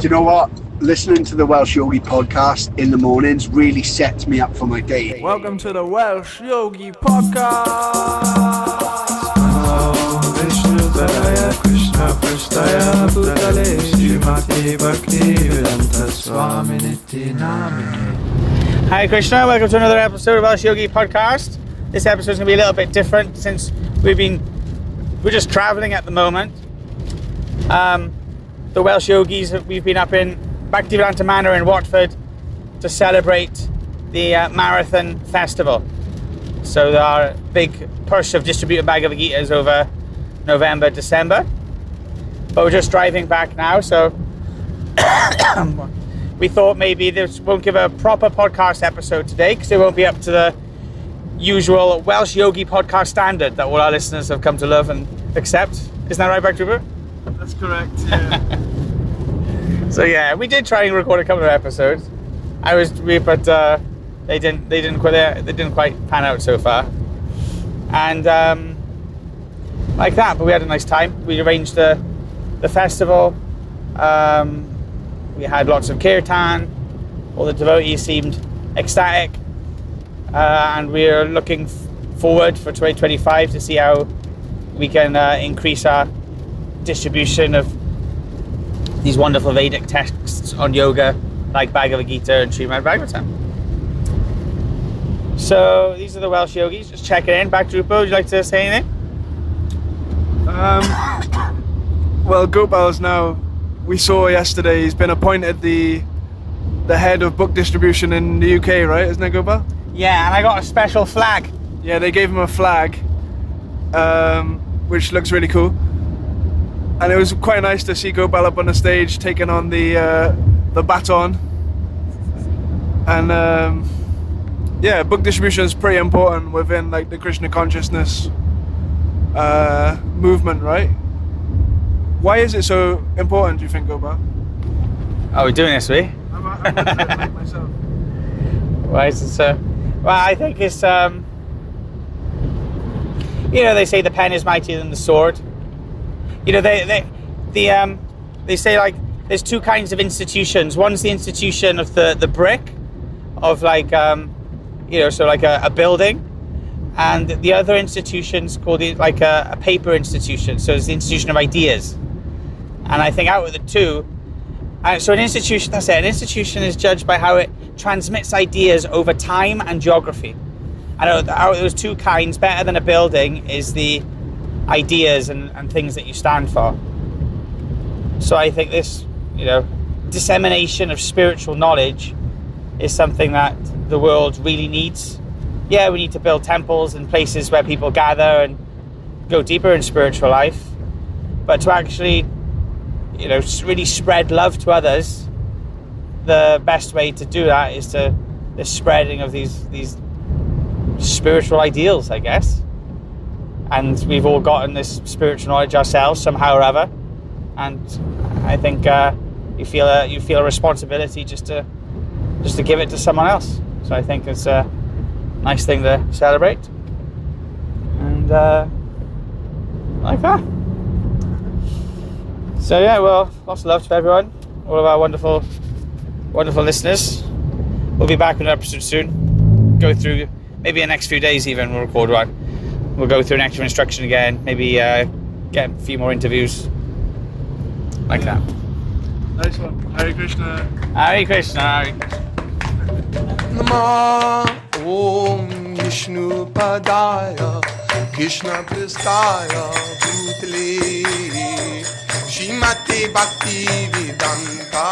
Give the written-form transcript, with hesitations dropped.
Do you know what? Listening to the Welsh Yogi podcast in the mornings really sets me up for my day. Welcome to the Welsh Yogi podcast. Krishna Prasthaya Bhutale Srimati Bhaktivedanta Namine. Hi Krishna, welcome to another episode of Welsh Yogi podcast. This episode is going to be a little bit different since we're just travelling at the moment. The Welsh Yogis, we've been up in Bhaktivedanta Manor in Watford to celebrate the Marathon Festival. So our big push of distributed Bhagavad Gita is over November, December. But we're just driving back now, so we thought maybe this won't give a proper podcast episode today because it won't be up to the usual Welsh Yogi podcast standard that all our listeners have come to love and accept. Isn't that right, Bhakti-rupa? That's correct, yeah. So yeah, we did try and record a couple of episodes. But they didn't quite pan out so far. And like that, but we had a nice time. We arranged the festival. We had lots of kirtan. All the devotees seemed ecstatic, and we're looking forward for 2025 to see how we can increase our distribution of these wonderful Vedic texts on yoga like Bhagavad Gita and Srimad Bhagavatam. So these are the Welsh Yogis, just checking in. Bhakti-rupa, would you like to say anything? Well, Gopal's now, we saw yesterday, he's been appointed the head of book distribution in the UK, right? Isn't it, Gopal? Yeah, and I got a special flag. Yeah, they gave him a flag, which looks really cool. And it was quite nice to see Gopal up on the stage taking on the baton. And yeah, book distribution is pretty important within like the Krishna consciousness movement, right? Why is it so important, do you think, Gopal? Oh, we're doing this, we? I'm into it, like myself. Why is it so? Well, I think it's they say the pen is mightier than the sword. They say like there's two kinds of institutions. One's the institution of the brick, of like so like a building, and the other institution's called like a paper institution. So it's the institution of ideas. And I think out of the two, so an institution is judged by how it transmits ideas over time and geography. And out of those two kinds, better than a building is the ideas and things that you stand for. So I think this, dissemination of spiritual knowledge is something that the world really needs. Yeah, we need to build temples and places where people gather and go deeper in spiritual life. But to actually, really spread love to others, the best way to do that is the spreading of these spiritual ideals, I guess. And we've all gotten this spiritual knowledge ourselves somehow or other, and I think you feel a responsibility just to give it to someone else. So I think it's a nice thing to celebrate, and like that. So yeah, well, lots of love to everyone, all of our wonderful listeners. We'll be back with an episode soon. Go through maybe the next few days even. We'll record one. We'll go through an extra instruction again, maybe get a few more interviews, like that. Nice one. Hare Krishna. Hare Krishna. Hare Krishna. Namah Om Vishnu Padaya Krishna Prasthaya Bhutale Srimati Bhaktivedanta